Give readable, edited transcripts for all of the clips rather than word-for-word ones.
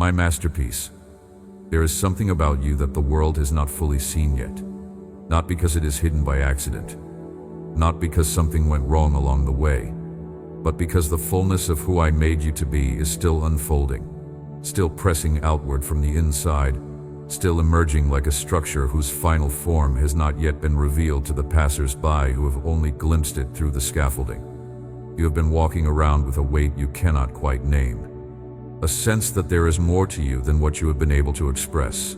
My masterpiece. There is something about you that the world has not fully seen yet. Not because it is hidden by accident. Not because something went wrong along the way. But because the fullness of who I made you to be is still unfolding. Still pressing outward from the inside. Still emerging like a structure whose final form has not yet been revealed to the passers-by who have only glimpsed it through the scaffolding. You have been walking around with a weight you cannot quite name. A sense that there is more to you than what you have been able to express.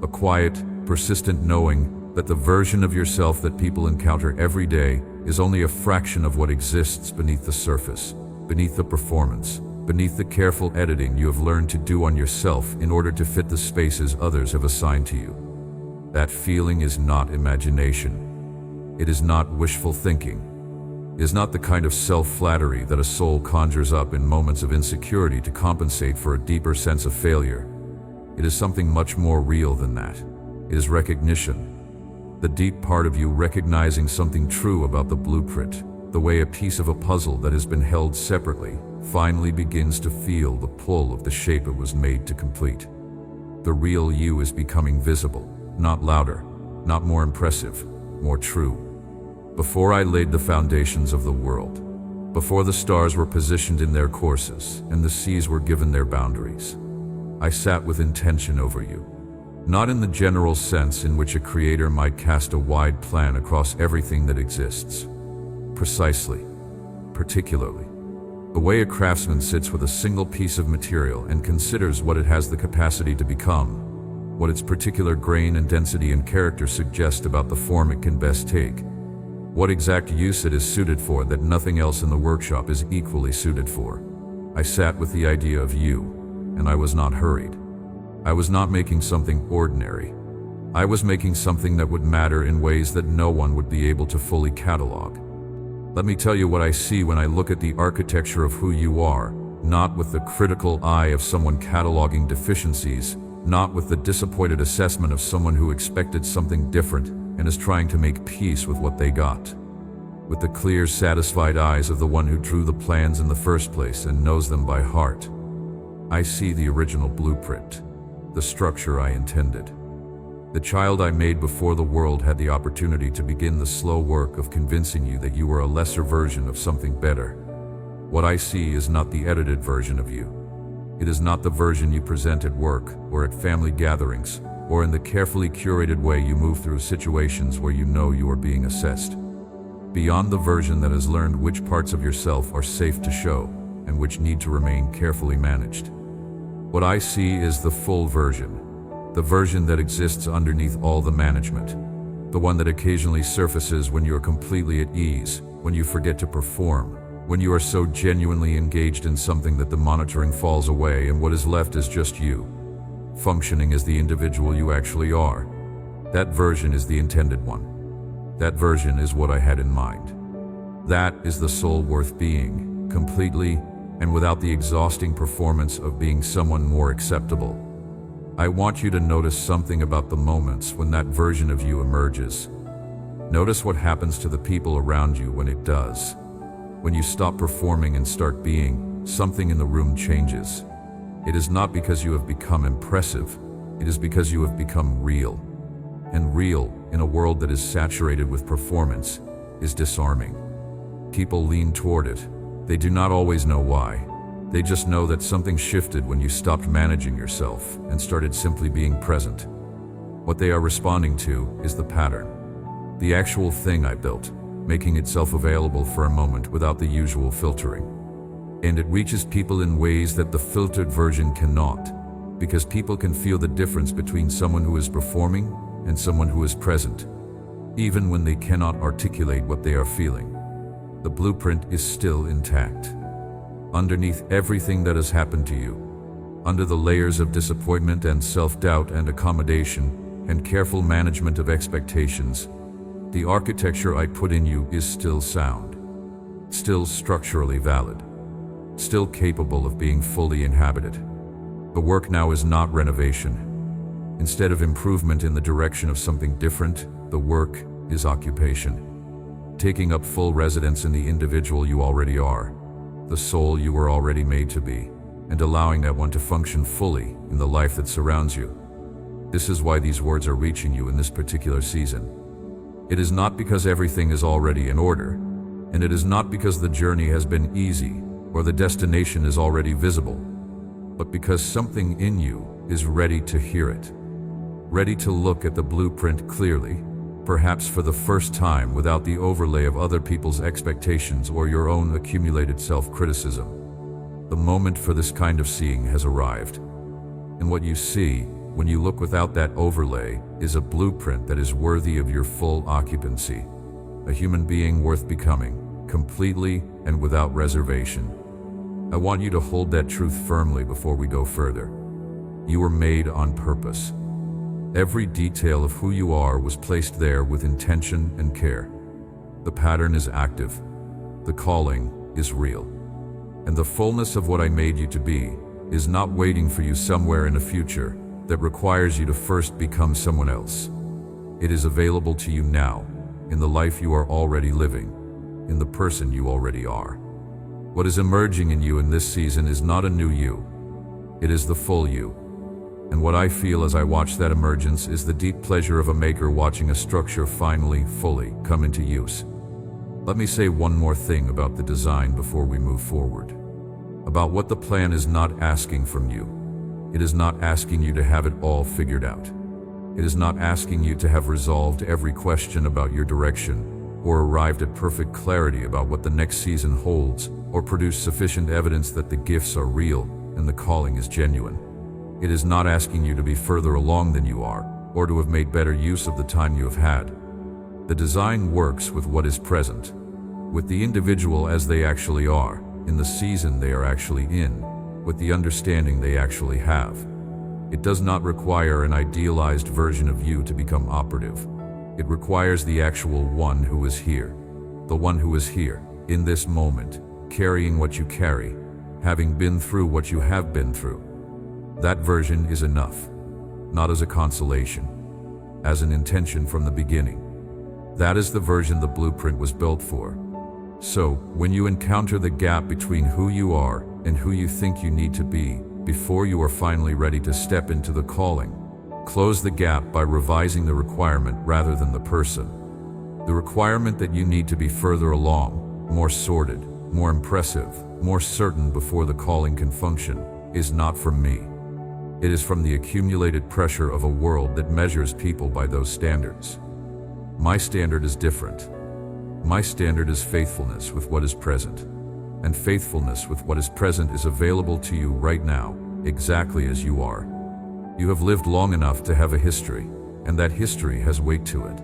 A quiet, persistent knowing that the version of yourself that people encounter every day is only a fraction of what exists beneath the surface, beneath the performance, beneath the careful editing you have learned to do on yourself in order to fit the spaces others have assigned to you. That feeling is not imagination. It is not wishful thinking. It is not the kind of self-flattery that a soul conjures up in moments of insecurity to compensate for a deeper sense of failure. It is something much more real than that. It is recognition. The deep part of you recognizing something true about the blueprint, the way a piece of a puzzle that has been held separately finally begins to feel the pull of the shape it was made to complete. The real you is becoming visible, not louder, not more impressive, more true. Before I laid the foundations of the world, before the stars were positioned in their courses and the seas were given their boundaries, I sat with intention over you. Not in the general sense in which a creator might cast a wide plan across everything that exists. Precisely, particularly, the way a craftsman sits with a single piece of material and considers what it has the capacity to become, what its particular grain and density and character suggest about the form it can best take, what exact use it is suited for that nothing else in the workshop is equally suited for. I sat with the idea of you, and I was not hurried. I was not making something ordinary. I was making something that would matter in ways that no one would be able to fully catalog. Let me tell you what I see when I look at the architecture of who you are, not with the critical eye of someone cataloging deficiencies, not with the disappointed assessment of someone who expected something different and is trying to make peace with what they got. With the clear, satisfied eyes of the one who drew the plans in the first place and knows them by heart. I see the original blueprint, the structure I intended. The child I made before the world had the opportunity to begin the slow work of convincing you that you were a lesser version of something better. What I see is not the edited version of you. It is not the version you present at work or at family gatherings or in the carefully curated way you move through situations where you know you are being assessed. Beyond the version that has learned which parts of yourself are safe to show and which need to remain carefully managed. What I see is the full version. The version that exists underneath all the management. The one that occasionally surfaces when you are completely at ease, when you forget to perform, when you are so genuinely engaged in something that the monitoring falls away and what is left is just you, functioning as the individual you actually are. That version is the intended one. That version is what I had in mind. That is the soul worth being, completely and without the exhausting performance of being someone more acceptable. I want you to notice something about the moments when that version of you emerges. Notice what happens to the people around you when it does. When you stop performing and start being, something in the room changes. It is not because you have become impressive, it is because you have become real. And real, in a world that is saturated with performance, is disarming. People lean toward it. They do not always know why. They just know that something shifted when you stopped managing yourself and started simply being present. What they are responding to is the pattern. The actual thing I built, making itself available for a moment without the usual filtering. And it reaches people in ways that the filtered version cannot, because people can feel the difference between someone who is performing and someone who is present, even when they cannot articulate what they are feeling. The blueprint is still intact. Underneath everything that has happened to you, under the layers of disappointment and self-doubt and accommodation and careful management of expectations, the architecture I put in you is still sound, still structurally valid, still capable of being fully inhabited. The work now is not renovation. Instead of improvement in the direction of something different, the work is occupation, taking up full residence in the individual you already are, the soul you were already made to be. and allowing that one to function fully in the life that surrounds you. This is why these words are reaching you in this particular season. It is not because everything is already in order, and it is not because the journey has been easy or the destination is already visible, but because something in you is ready to hear it, ready to look at the blueprint clearly, perhaps for the first time without the overlay of other people's expectations or your own accumulated self-criticism. The moment for this kind of seeing has arrived. And what you see, when you look without that overlay, is a blueprint that is worthy of your full occupancy. A human being worth becoming, completely and without reservation. I want you to hold that truth firmly before we go further. You were made on purpose. Every detail of who you are was placed there with intention and care. The pattern is active. The calling is real. And the fullness of what I made you to be is not waiting for you somewhere in a future that requires you to first become someone else. It is available to you now, in the life you are already living, in the person you already are. What is emerging in you in this season is not a new you. It is the full you. And what I feel as I watch that emergence is the deep pleasure of a maker watching a structure finally, fully come into use. Let me say one more thing about the design before we move forward. About what the plan is not asking from you. It is not asking you to have it all figured out. It is not asking you to have resolved every question about your direction, or arrived at perfect clarity about what the next season holds, or produced sufficient evidence that the gifts are real and the calling is genuine. It is not asking you to be further along than you are, or to have made better use of the time you have had. The design works with what is present, with the individual as they actually are, in the season they are actually in, with the understanding they actually have. It does not require an idealized version of you to become operative. It requires the actual one who is here, the one who is here, in this moment, carrying what you carry, having been through what you have been through. That version is enough, not as a consolation, as an intention from the beginning. That is the version the blueprint was built for. So, when you encounter the gap between who you are and who you think you need to be, before you are finally ready to step into the calling, close the gap by revising the requirement rather than the person. The requirement that you need to be further along, more sorted, more impressive, more certain before the calling can function, is not from me. It is from the accumulated pressure of a world that measures people by those standards. My standard is different. My standard is faithfulness with what is present. And faithfulness with what is present is available to you right now, exactly as you are. You have lived long enough to have a history, and that history has weight to it.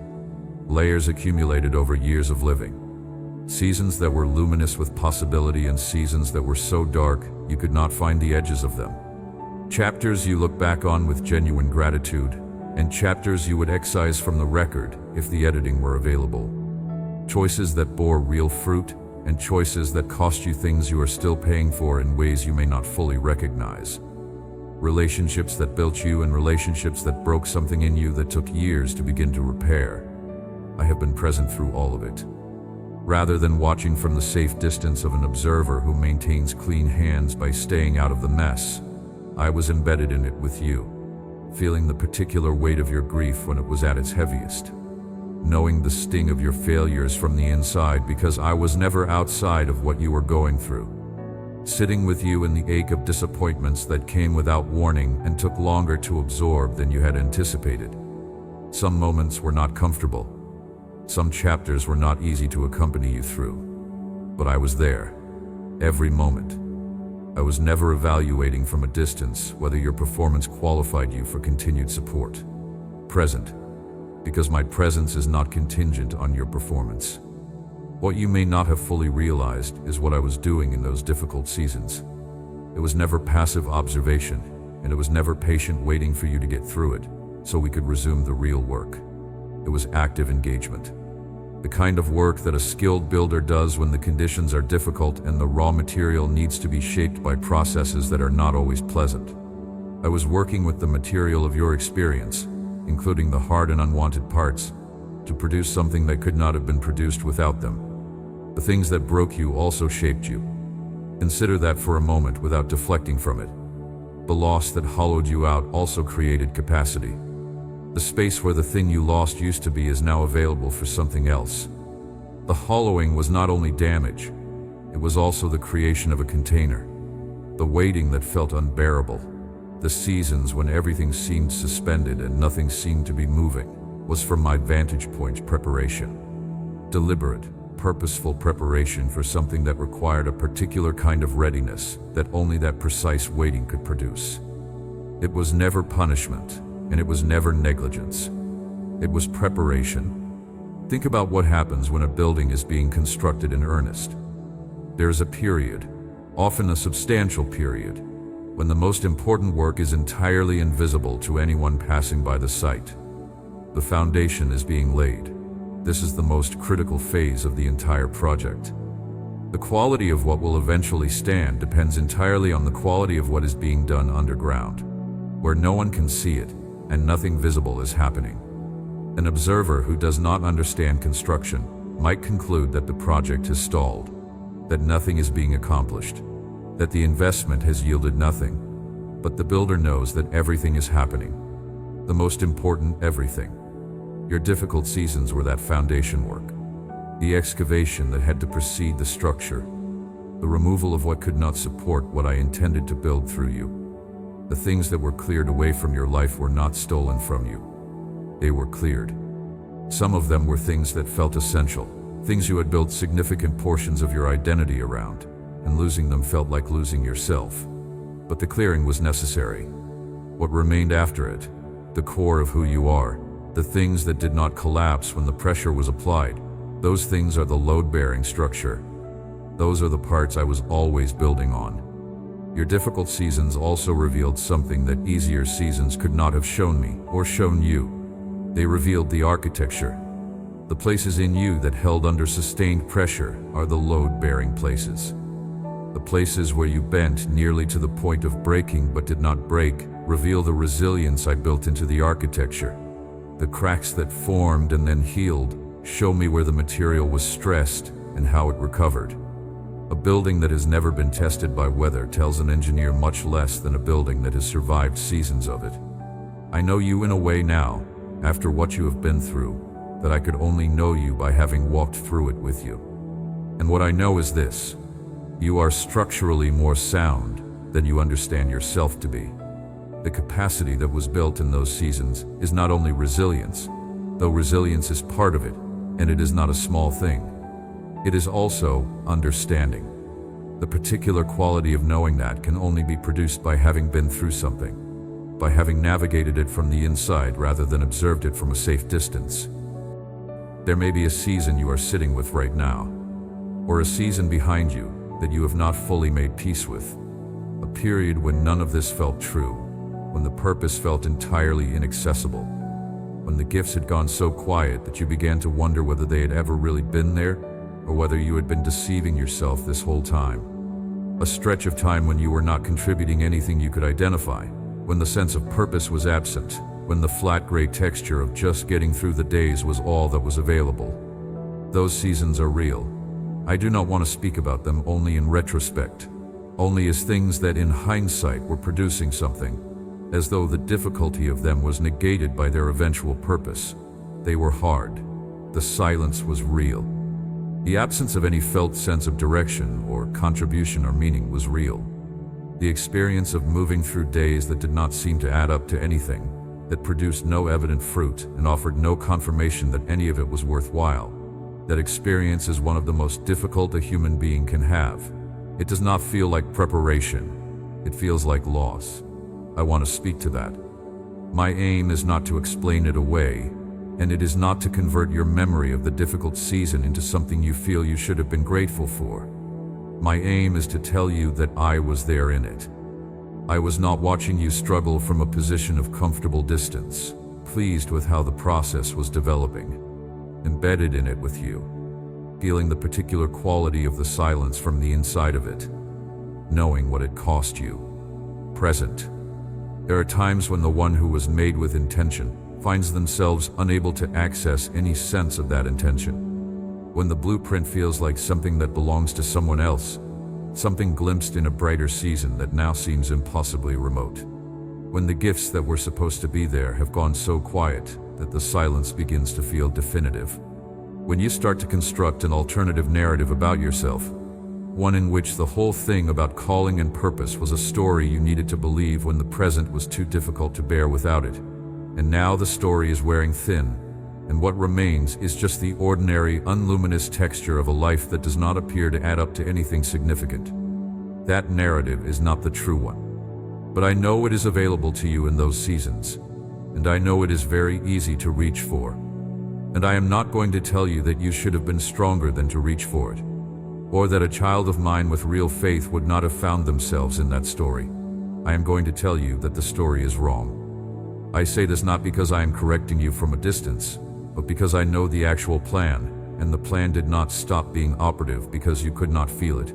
Layers accumulated over years of living. Seasons that were luminous with possibility and seasons that were so dark you could not find the edges of them. Chapters you look back on with genuine gratitude, and chapters you would excise from the record if the editing were available. Choices that bore real fruit, and choices that cost you things you are still paying for in ways you may not fully recognize. Relationships that built you and relationships that broke something in you that took years to begin to repair. I have been present through all of it. Rather than watching from the safe distance of an observer who maintains clean hands by staying out of the mess, I was embedded in it with you, feeling the particular weight of your grief when it was at its heaviest. Knowing the sting of your failures from the inside because I was never outside of what you were going through. Sitting with you in the ache of disappointments that came without warning and took longer to absorb than you had anticipated. Some moments were not comfortable. Some chapters were not easy to accompany you through. But I was there, every moment. I was never evaluating from a distance whether your performance qualified you for continued support. Present, because my presence is not contingent on your performance. What you may not have fully realized is what I was doing in those difficult seasons. It was never passive observation, and it was never patient waiting for you to get through it, so we could resume the real work. It was active engagement. The kind of work that a skilled builder does when the conditions are difficult and the raw material needs to be shaped by processes that are not always pleasant. I was working with the material of your experience, including the hard and unwanted parts, to produce something that could not have been produced without them. The things that broke you also shaped you. Consider that for a moment without deflecting from it. The loss that hollowed you out also created capacity. The space where the thing you lost used to be is now available for something else. The hollowing was not only damage, it was also the creation of a container. The waiting that felt unbearable, the seasons when everything seemed suspended and nothing seemed to be moving, was from my vantage point preparation. Deliberate, purposeful preparation for something that required a particular kind of readiness that only that precise waiting could produce. It was never punishment, and it was never negligence. It was preparation. Think about what happens when a building is being constructed in earnest. There is a period, often a substantial period, when the most important work is entirely invisible to anyone passing by the site. The foundation is being laid. This is the most critical phase of the entire project. The quality of what will eventually stand depends entirely on the quality of what is being done underground, where no one can see it and nothing visible is happening. An observer who does not understand construction might conclude that the project has stalled, that nothing is being accomplished, that the investment has yielded nothing. But the builder knows that everything is happening. The most important everything. Your difficult seasons were that foundation work, the excavation that had to precede the structure, the removal of what could not support what I intended to build through you. The things that were cleared away from your life were not stolen from you. They were cleared. Some of them were things that felt essential, things you had built significant portions of your identity around, and losing them felt like losing yourself. But the clearing was necessary. What remained after it, the core of who you are, the things that did not collapse when the pressure was applied, those things are the load-bearing structure. Those are the parts I was always building on. Your difficult seasons also revealed something that easier seasons could not have shown me or shown you. They revealed the architecture. The places in you that held under sustained pressure are the load-bearing places. The places where you bent nearly to the point of breaking but did not break reveal the resilience I built into the architecture. The cracks that formed and then healed show me where the material was stressed and how it recovered. A building that has never been tested by weather tells an engineer much less than a building that has survived seasons of it. I know you in a way now, after what you have been through, that I could only know you by having walked through it with you. And what I know is this: you are structurally more sound than you understand yourself to be. The capacity that was built in those seasons is not only resilience, though resilience is part of it, and it is not a small thing. It is also understanding. The particular quality of knowing that can only be produced by having been through something, by having navigated it from the inside rather than observed it from a safe distance. There may be a season you are sitting with right now, or a season behind you that you have not fully made peace with, a period when none of this felt true, when the purpose felt entirely inaccessible, when the gifts had gone so quiet that you began to wonder whether they had ever really been there, or whether you had been deceiving yourself this whole time. A stretch of time when you were not contributing anything you could identify, when the sense of purpose was absent, when the flat gray texture of just getting through the days was all that was available. Those seasons are real. I do not want to speak about them only in retrospect, only as things that in hindsight were producing something, as though the difficulty of them was negated by their eventual purpose. They were hard. The silence was real. The absence of any felt sense of direction or contribution or meaning was real. The experience of moving through days that did not seem to add up to anything, that produced no evident fruit and offered no confirmation that any of it was worthwhile. That experience is one of the most difficult a human being can have. It does not feel like preparation. It feels like loss. I want to speak to that. My aim is not to explain it away, and it is not to convert your memory of the difficult season into something you feel you should have been grateful for. My aim is to tell you that I was there in it. I was not watching you struggle from a position of comfortable distance, pleased with how the process was developing, embedded in it with you, feeling the particular quality of the silence from the inside of it, knowing what it cost you. Present. There are times when the one who was made with intention finds themselves unable to access any sense of that intention. When the blueprint feels like something that belongs to someone else, something glimpsed in a brighter season that now seems impossibly remote. When the gifts that were supposed to be there have gone so quiet that the silence begins to feel definitive. When you start to construct an alternative narrative about yourself, one in which the whole thing about calling and purpose was a story you needed to believe when the present was too difficult to bear without it, and now the story is wearing thin, and what remains is just the ordinary, unluminous texture of a life that does not appear to add up to anything significant. That narrative is not the true one. But I know it is available to you in those seasons, and I know it is very easy to reach for. And I am not going to tell you that you should have been stronger than to reach for it, or that a child of mine with real faith would not have found themselves in that story. I am going to tell you that the story is wrong. I say this not because I am correcting you from a distance, but because I know the actual plan, and the plan did not stop being operative because you could not feel it.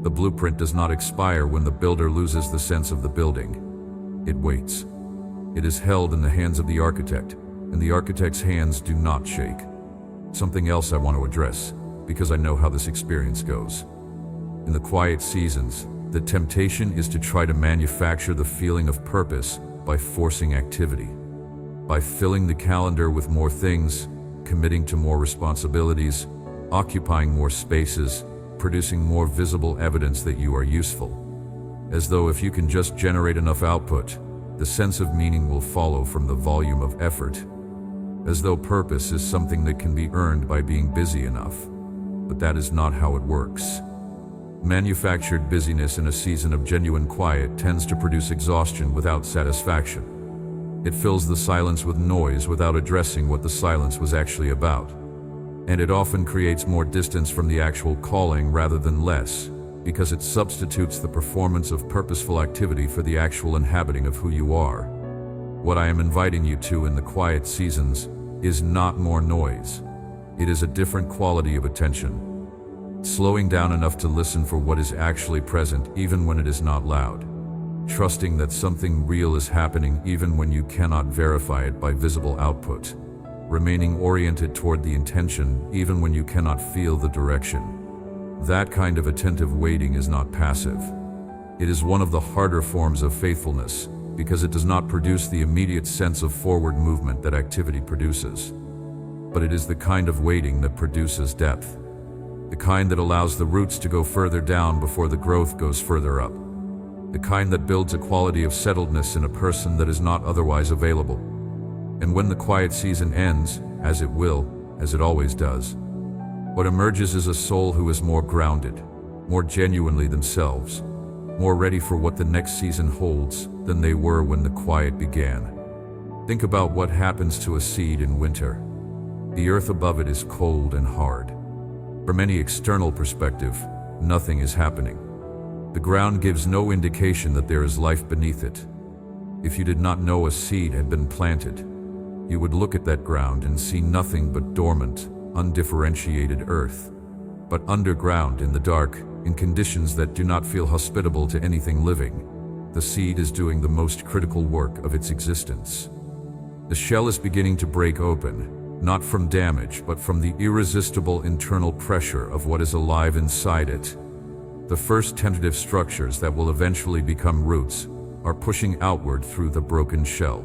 The blueprint does not expire when the builder loses the sense of the building. It waits. It is held in the hands of the architect, and the architect's hands do not shake. Something else I want to address, because I know how this experience goes. In the quiet seasons, the temptation is to try to manufacture the feeling of purpose by forcing activity, by filling the calendar with more things, committing to more responsibilities, occupying more spaces, producing more visible evidence that you are useful. As though if you can just generate enough output, the sense of meaning will follow from the volume of effort. As though purpose is something that can be earned by being busy enough. But that is not how it works. Manufactured busyness in a season of genuine quiet tends to produce exhaustion without satisfaction. It fills the silence with noise without addressing what the silence was actually about. And it often creates more distance from the actual calling rather than less, because it substitutes the performance of purposeful activity for the actual inhabiting of who you are. What I am inviting you to in the quiet seasons is not more noise. It is a different quality of attention. Slowing down enough to listen for what is actually present even when it is not loud. Trusting that something real is happening even when you cannot verify it by visible output. Remaining oriented toward the intention even when you cannot feel the direction. That kind of attentive waiting is not passive. It is one of the harder forms of faithfulness because it does not produce the immediate sense of forward movement that activity produces. But it is the kind of waiting that produces depth. The kind that allows the roots to go further down before the growth goes further up. The kind that builds a quality of settledness in a person that is not otherwise available. And when the quiet season ends, as it will, as it always does, what emerges is a soul who is more grounded, more genuinely themselves, more ready for what the next season holds than they were when the quiet began. Think about what happens to a seed in winter. The earth above it is cold and hard. From any external perspective, nothing is happening. The ground gives no indication that there is life beneath it. If you did not know a seed had been planted, you would look at that ground and see nothing but dormant, undifferentiated earth. But underground in the dark, in conditions that do not feel hospitable to anything living, the seed is doing the most critical work of its existence. The shell is beginning to break open, not from damage, but from the irresistible internal pressure of what is alive inside it. The first tentative structures that will eventually become roots are pushing outward through the broken shell.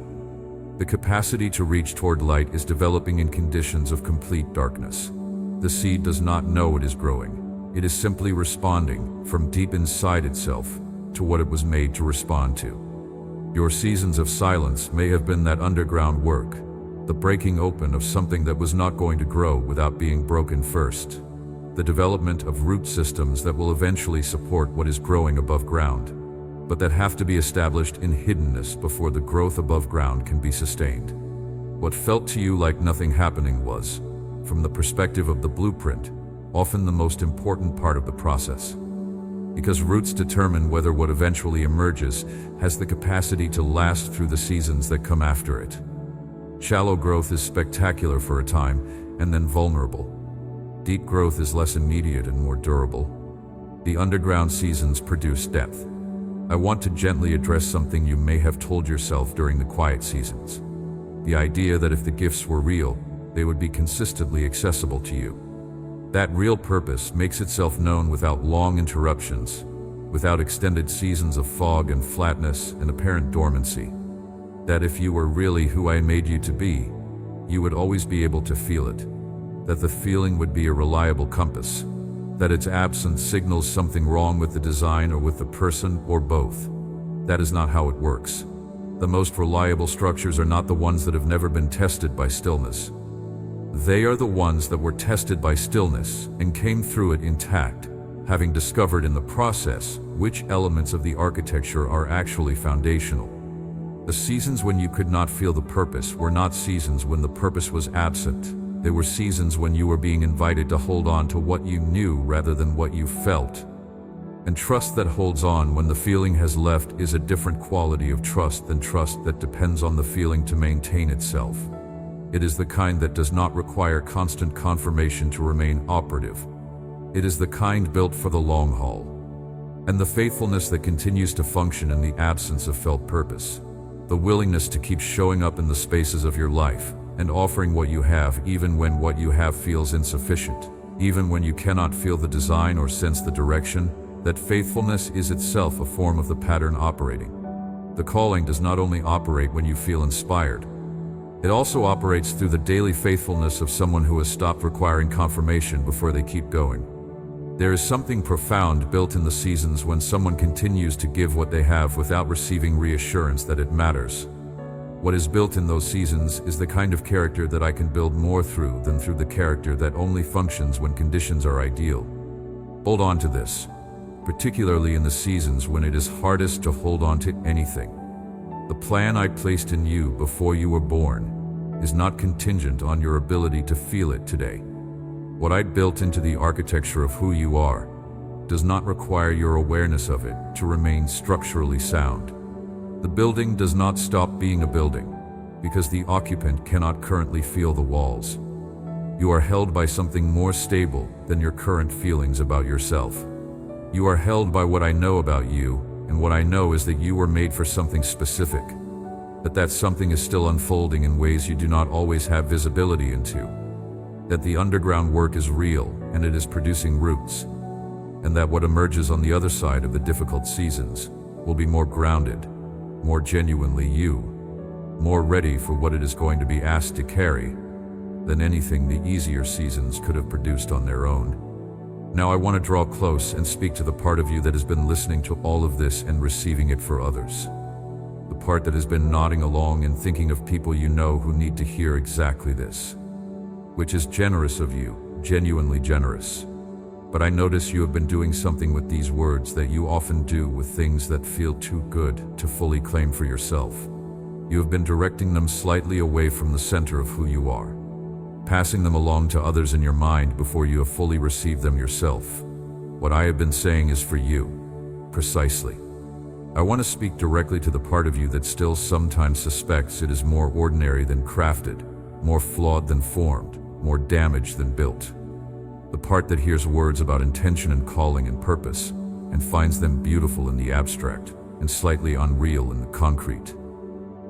The capacity to reach toward light is developing in conditions of complete darkness. The seed does not know it is growing. It is simply responding from deep inside itself to what it was made to respond to. Your seasons of silence may have been that underground work, the breaking open of something that was not going to grow without being broken first. The development of root systems that will eventually support what is growing above ground, but that have to be established in hiddenness before the growth above ground can be sustained. What felt to you like nothing happening was, from the perspective of the blueprint, often the most important part of the process. Because roots determine whether what eventually emerges has the capacity to last through the seasons that come after it. Shallow growth is spectacular for a time, and then vulnerable. Deep growth is less immediate and more durable. The underground seasons produce depth. I want to gently address something you may have told yourself during the quiet seasons. The idea that if the gifts were real, they would be consistently accessible to you. That real purpose makes itself known without long interruptions, without extended seasons of fog and flatness and apparent dormancy. That if you were really who I made you to be, you would always be able to feel it. That the feeling would be a reliable compass. That its absence signals something wrong with the design or with the person or both. That is not how it works. The most reliable structures are not the ones that have never been tested by stillness. They are the ones that were tested by stillness and came through it intact, having discovered in the process which elements of the architecture are actually foundational. The seasons when you could not feel the purpose were not seasons when the purpose was absent. They were seasons when you were being invited to hold on to what you knew rather than what you felt. And trust that holds on when the feeling has left is a different quality of trust than trust that depends on the feeling to maintain itself. It is the kind that does not require constant confirmation to remain operative. It is the kind built for the long haul. And the faithfulness that continues to function in the absence of felt purpose. The willingness to keep showing up in the spaces of your life and offering what you have even when what you have feels insufficient, even when you cannot feel the design or sense the direction. That faithfulness is itself a form of the pattern operating. The calling does not only operate when you feel inspired, it also operates through the daily faithfulness of someone who has stopped requiring confirmation before they keep going. There is something profound built in the seasons when someone continues to give what they have without receiving reassurance that it matters. What is built in those seasons is the kind of character that I can build more through than through the character that only functions when conditions are ideal. Hold on to this, particularly in the seasons when it is hardest to hold on to anything. The plan I placed in you before you were born is not contingent on your ability to feel it today. What I built into the architecture of who you are does not require your awareness of it to remain structurally sound. The building does not stop being a building because the occupant cannot currently feel the walls. You are held by something more stable than your current feelings about yourself. You are held by what I know about you, and what I know is that you were made for something specific, but that something is still unfolding in ways you do not always have visibility into, that the underground work is real and it is producing roots, and that what emerges on the other side of the difficult seasons will be more grounded, more genuinely you, more ready for what it is going to be asked to carry than anything the easier seasons could have produced on their own. Now I want to draw close and speak to the part of you that has been listening to all of this and receiving it for others. The part that has been nodding along and thinking of people you know who need to hear exactly this. Which is generous of you, genuinely generous. But I notice you have been doing something with these words that you often do with things that feel too good to fully claim for yourself. You have been directing them slightly away from the center of who you are, passing them along to others in your mind before you have fully received them yourself. What I have been saying is for you, precisely. I want to speak directly to the part of you that still sometimes suspects it is more ordinary than crafted, more flawed than formed, more damaged than built. The part that hears words about intention and calling and purpose, and finds them beautiful in the abstract, and slightly unreal in the concrete.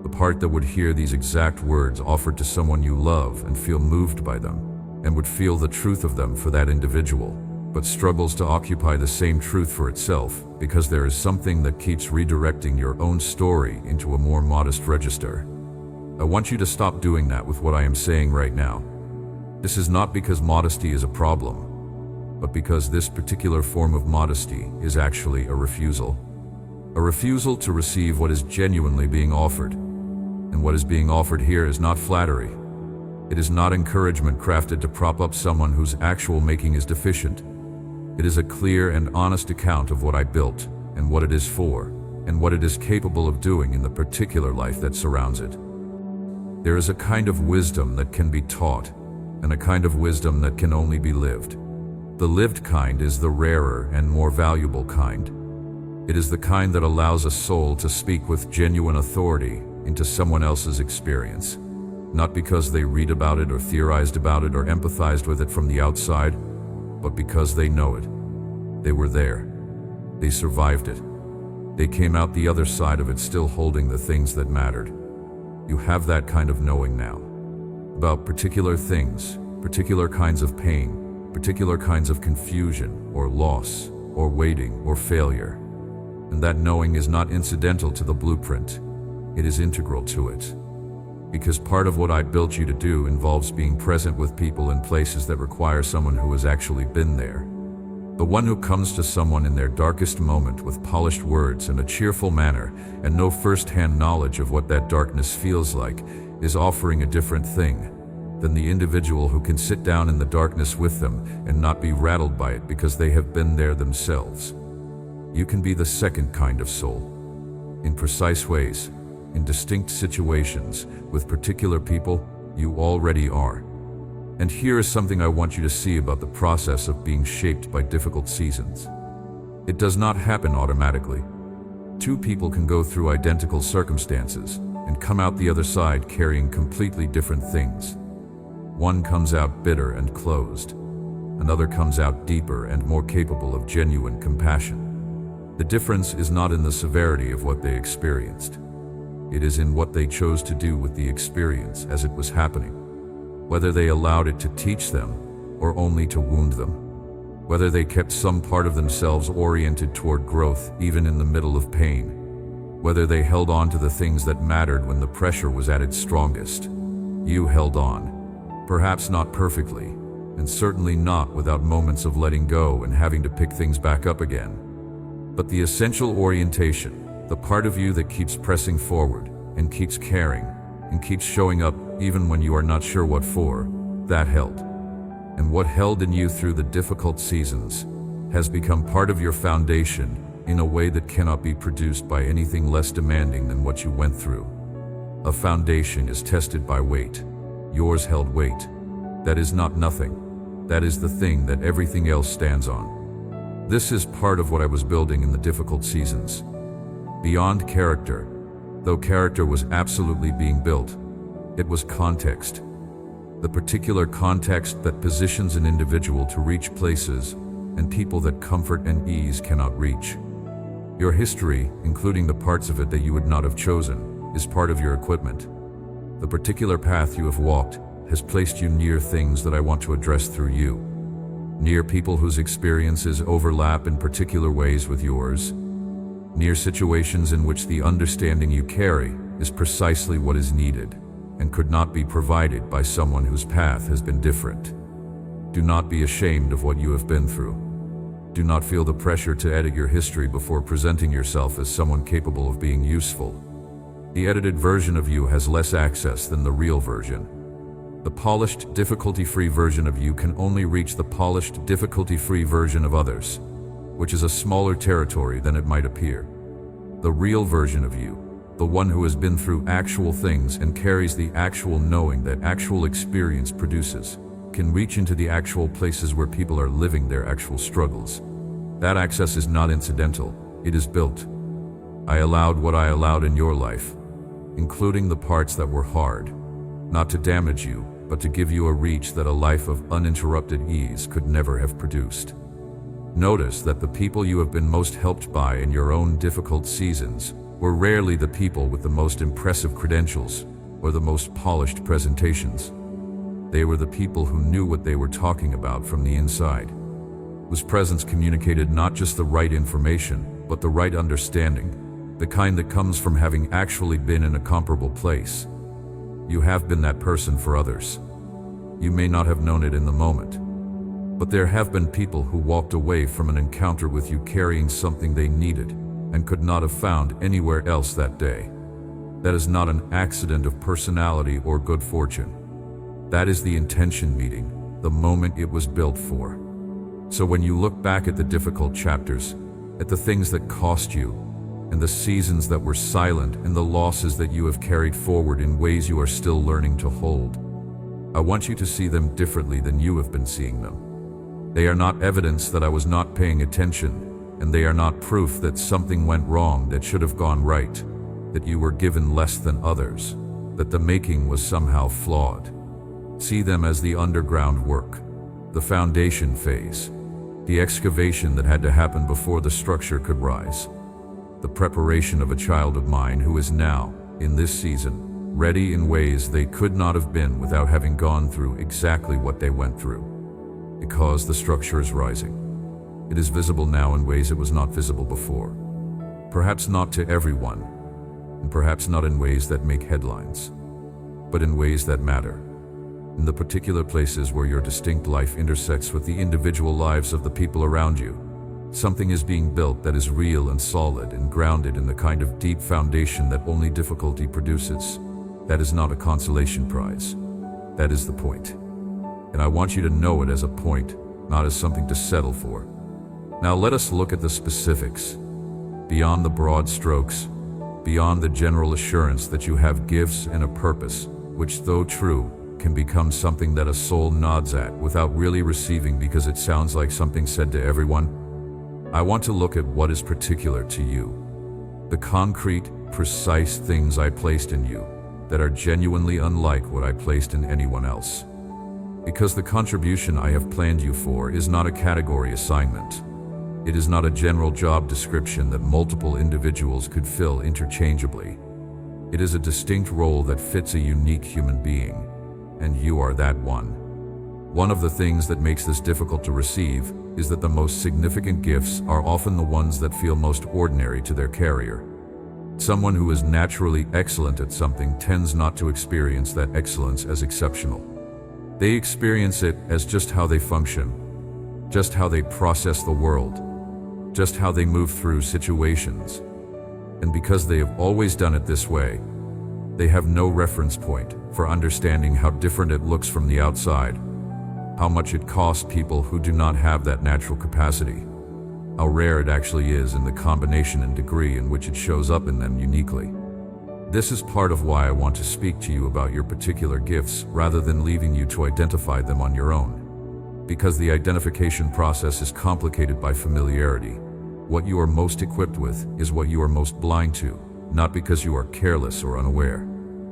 The part that would hear these exact words offered to someone you love and feel moved by them, and would feel the truth of them for that individual, but struggles to occupy the same truth for itself because there is something that keeps redirecting your own story into a more modest register. I want you to stop doing that with what I am saying right now. This is not because modesty is a problem, but because this particular form of modesty is actually a refusal. A refusal to receive what is genuinely being offered. And what is being offered here is not flattery. It is not encouragement crafted to prop up someone whose actual making is deficient. It is a clear and honest account of what I built, and what it is for, and what it is capable of doing in the particular life that surrounds it. There is a kind of wisdom that can be taught, and a kind of wisdom that can only be lived. The lived kind is the rarer and more valuable kind. It is the kind that allows a soul to speak with genuine authority into someone else's experience, not because they read about it or theorized about it or empathized with it from the outside, but because they know it. They were there. They survived it. They came out the other side of it still holding the things that mattered. You have that kind of knowing now, about particular things, particular kinds of pain, particular kinds of confusion, or loss, or waiting, or failure. And that knowing is not incidental to the blueprint, it is integral to it. Because part of what I built you to do involves being present with people and places that require someone who has actually been there. The one who comes to someone in their darkest moment with polished words and a cheerful manner and no first-hand knowledge of what that darkness feels like is offering a different thing than the individual who can sit down in the darkness with them and not be rattled by it because they have been there themselves. You can be the second kind of soul, in precise ways, in distinct situations, with particular people. You already are. And here is something I want you to see about the process of being shaped by difficult seasons. It does not happen automatically. Two people can go through identical circumstances and come out the other side carrying completely different things. One comes out bitter and closed. Another comes out deeper and more capable of genuine compassion. The difference is not in the severity of what they experienced. It is in what they chose to do with the experience as it was happening. Whether they allowed it to teach them or only to wound them. Whether they kept some part of themselves oriented toward growth even in the middle of pain. Whether they held on to the things that mattered when the pressure was at its strongest. You held on. Perhaps not perfectly, and certainly not without moments of letting go and having to pick things back up again. But the essential orientation, the part of you that keeps pressing forward and keeps caring and keeps showing up even when you are not sure what for, that held. And what held in you through the difficult seasons has become part of your foundation in a way that cannot be produced by anything less demanding than what you went through. A foundation is tested by weight. Yours held weight. That is not nothing. That is the thing that everything else stands on. This is part of what I was building in the difficult seasons. Beyond character, though character was absolutely being built, it was context. The particular context that positions an individual to reach places and people that comfort and ease cannot reach. Your history, including the parts of it that you would not have chosen, is part of your equipment. The particular path you have walked has placed you near things that I want to address through you. Near people whose experiences overlap in particular ways with yours. Near situations in which the understanding you carry is precisely what is needed and could not be provided by someone whose path has been different. Do not be ashamed of what you have been through. Do not feel the pressure to edit your history before presenting yourself as someone capable of being useful. The edited version of you has less access than the real version. The polished, difficulty-free version of you can only reach the polished, difficulty-free version of others, which is a smaller territory than it might appear. The real version of you, the one who has been through actual things and carries the actual knowing that actual experience produces, can reach into the actual places where people are living their actual struggles. That access is not incidental, it is built. I allowed what I allowed in your life, including the parts that were hard, not to damage you, but to give you a reach that a life of uninterrupted ease could never have produced. Notice that the people you have been most helped by in your own difficult seasons were rarely the people with the most impressive credentials or the most polished presentations. They were the people who knew what they were talking about from the inside, whose presence communicated not just the right information, but the right understanding, the kind that comes from having actually been in a comparable place. You have been that person for others. You may not have known it in the moment, but there have been people who walked away from an encounter with you carrying something they needed and could not have found anywhere else that day. That is not an accident of personality or good fortune. That is the intention meeting, the moment it was built for. So when you look back at the difficult chapters, at the things that cost you, and the seasons that were silent and the losses that you have carried forward in ways you are still learning to hold, I want you to see them differently than you have been seeing them. They are not evidence that I was not paying attention, and they are not proof that something went wrong that should have gone right, that you were given less than others, that the making was somehow flawed. See them as the underground work, the foundation phase, the excavation that had to happen before the structure could rise. The preparation of a child of mine who is now, in this season, ready in ways they could not have been without having gone through exactly what they went through. Because the structure is rising. It is visible now in ways it was not visible before. Perhaps not to everyone, and perhaps not in ways that make headlines, but in ways that matter. In the particular places where your distinct life intersects with the individual lives of the people around you, something is being built that is real and solid and grounded in the kind of deep foundation that only difficulty produces. That is not a consolation prize. That is the point. And I want you to know it as a point, not as something to settle for. Now let us look at the specifics. Beyond the broad strokes, beyond the general assurance that you have gifts and a purpose, which, though true, can become something that a soul nods at without really receiving because it sounds like something said to everyone, I want to look at what is particular to you. The concrete, precise things I placed in you that are genuinely unlike what I placed in anyone else. Because the contribution I have planned you for is not a category assignment. It is not a general job description that multiple individuals could fill interchangeably. It is a distinct role that fits a unique human being, and you are that one. One of the things that makes this difficult to receive is that the most significant gifts are often the ones that feel most ordinary to their carrier. Someone who is naturally excellent at something tends not to experience that excellence as exceptional. They experience it as just how they function, just how they process the world, just how they move through situations. And because they have always done it this way, they have no reference point for understanding how different it looks from the outside, how much it costs people who do not have that natural capacity, how rare it actually is in the combination and degree in which it shows up in them uniquely. This is part of why I want to speak to you about your particular gifts rather than leaving you to identify them on your own. Because the identification process is complicated by familiarity. What you are most equipped with is what you are most blind to, not because you are careless or unaware,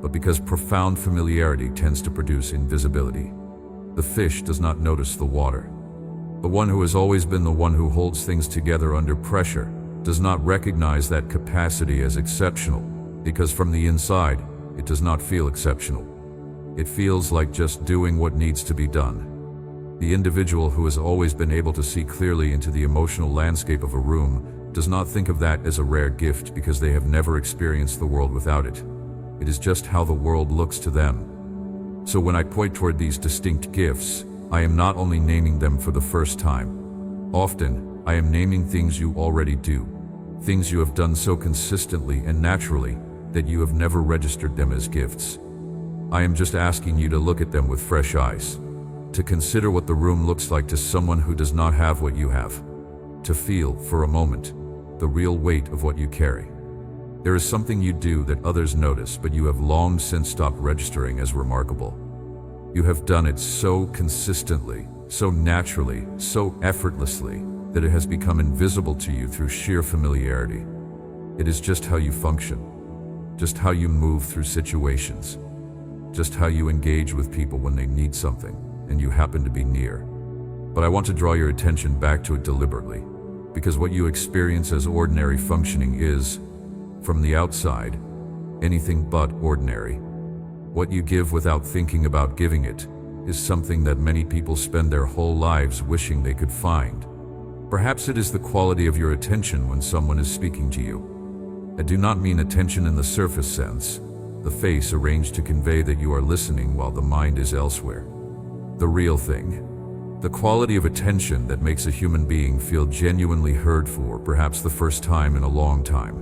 but because profound familiarity tends to produce invisibility. The fish does not notice the water. The one who has always been the one who holds things together under pressure does not recognize that capacity as exceptional, because from the inside, it does not feel exceptional. It feels like just doing what needs to be done. The individual who has always been able to see clearly into the emotional landscape of a room does not think of that as a rare gift because they have never experienced the world without it. It is just how the world looks to them. So when I point toward these distinct gifts, I am not only naming them for the first time. Often, I am naming things you already do, things you have done so consistently and naturally that you have never registered them as gifts. I am just asking you to look at them with fresh eyes, to consider what the room looks like to someone who does not have what you have, to feel, for a moment, the real weight of what you carry. There is something you do that others notice, but you have long since stopped registering as remarkable. You have done it so consistently, so naturally, so effortlessly, that it has become invisible to you through sheer familiarity. It is just how you function, just how you move through situations, just how you engage with people when they need something and you happen to be near. But I want to draw your attention back to it deliberately, because what you experience as ordinary functioning is, from the outside, anything but ordinary. What you give without thinking about giving it is something that many people spend their whole lives wishing they could find. Perhaps it is the quality of your attention when someone is speaking to you. I do not mean attention in the surface sense, the face arranged to convey that you are listening while the mind is elsewhere. The real thing. The quality of attention that makes a human being feel genuinely heard for, perhaps the first time in a long time.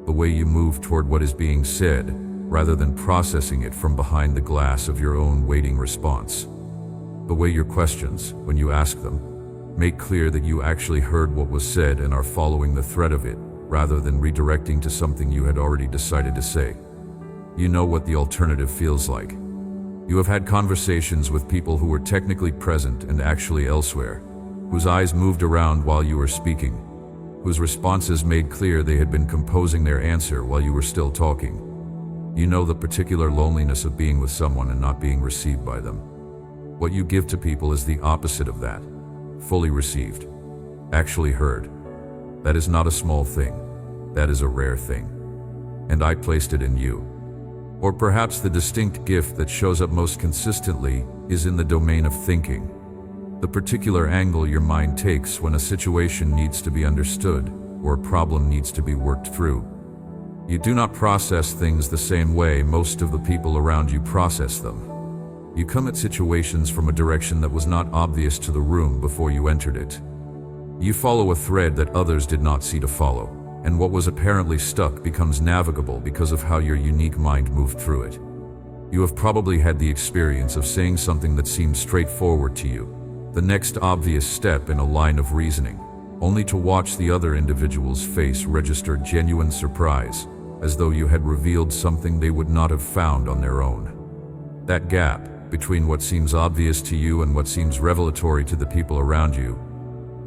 The way you move toward what is being said, rather than processing it from behind the glass of your own waiting response. The way your questions, when you ask them, make clear that you actually heard what was said and are following the thread of it, rather than redirecting to something you had already decided to say. You know what the alternative feels like. You have had conversations with people who were technically present and actually elsewhere, whose eyes moved around while you were speaking, whose responses made clear they had been composing their answer while you were still talking. You know the particular loneliness of being with someone and not being received by them. What you give to people is the opposite of that. Fully received. Actually heard. That is not a small thing. That is a rare thing. And I placed it in you. Or perhaps the distinct gift that shows up most consistently is in the domain of thinking. the particular angle your mind takes when a situation needs to be understood or a problem needs to be worked through. You do not process things the same way most of the people around you process them. You come at situations from a direction that was not obvious to the room before you entered it. You follow a thread that others did not see to follow, and what was apparently stuck becomes navigable because of how your unique mind moved through it. You have probably had the experience of saying something that seemed straightforward to you, the next obvious step in a line of reasoning, only to watch the other individual's face register genuine surprise, as though you had revealed something they would not have found on their own. That gap between what seems obvious to you and what seems revelatory to the people around you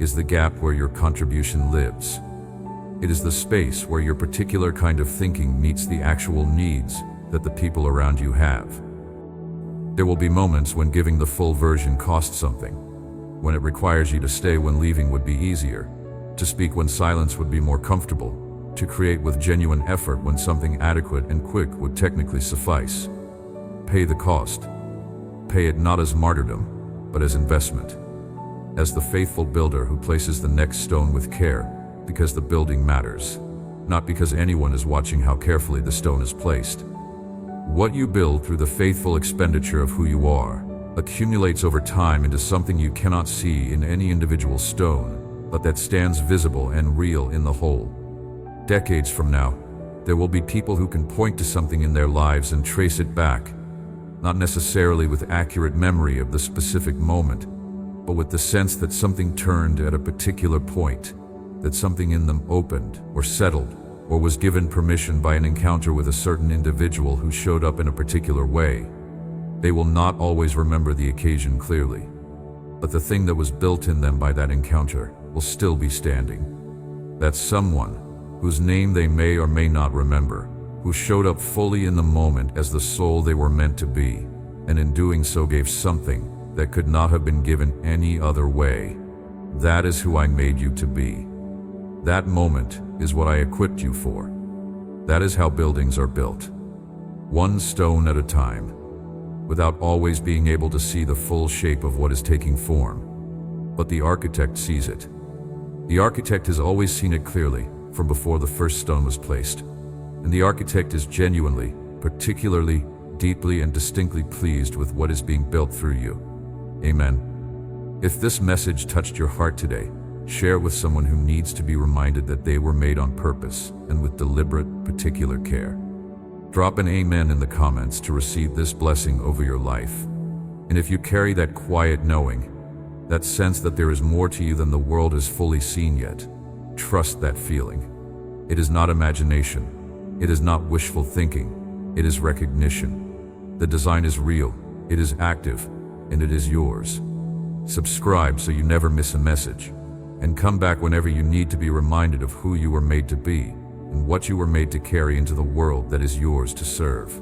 is the gap where your contribution lives. It is the space where your particular kind of thinking meets the actual needs that the people around you have. There will be moments when giving the full version costs something, when it requires you to stay when leaving would be easier, to speak when silence would be more comfortable, to create with genuine effort when something adequate and quick would technically suffice. Pay the cost. Pay it not as martyrdom, but as investment. As the faithful builder who places the next stone with care, because the building matters, not because anyone is watching how carefully the stone is placed. What you build through the faithful expenditure of who you are accumulates over time into something you cannot see in any individual stone, but that stands visible and real in the whole. Decades from now, there will be people who can point to something in their lives and trace it back, not necessarily with accurate memory of the specific moment, but with the sense that something turned at a particular point, that something in them opened or settled or was given permission by an encounter with a certain individual who showed up in a particular way. They will not always remember the occasion clearly, but the thing that was built in them by that encounter will still be standing. That someone, whose name they may or may not remember, who showed up fully in the moment as the soul they were meant to be, and in doing so gave something that could not have been given any other way. That is who I made you to be. That moment is what I equipped you for. That is how buildings are built, one stone at a time, without always being able to see the full shape of what is taking form. But the architect sees it. The architect has always seen it clearly from before the first stone was placed. And the architect is genuinely, particularly, deeply and distinctly pleased with what is being built through you. Amen. If this message touched your heart today, share it with someone who needs to be reminded that they were made on purpose and with deliberate, particular care. Drop an amen in the comments to receive this blessing over your life. And if you carry that quiet knowing, that sense that there is more to you than the world has fully seen yet, trust that feeling. It is not imagination. It is not wishful thinking, it is recognition. The design is real, it is active, and it is yours. Subscribe so you never miss a message, and come back whenever you need to be reminded of who you were made to be and what you were made to carry into the world that is yours to serve.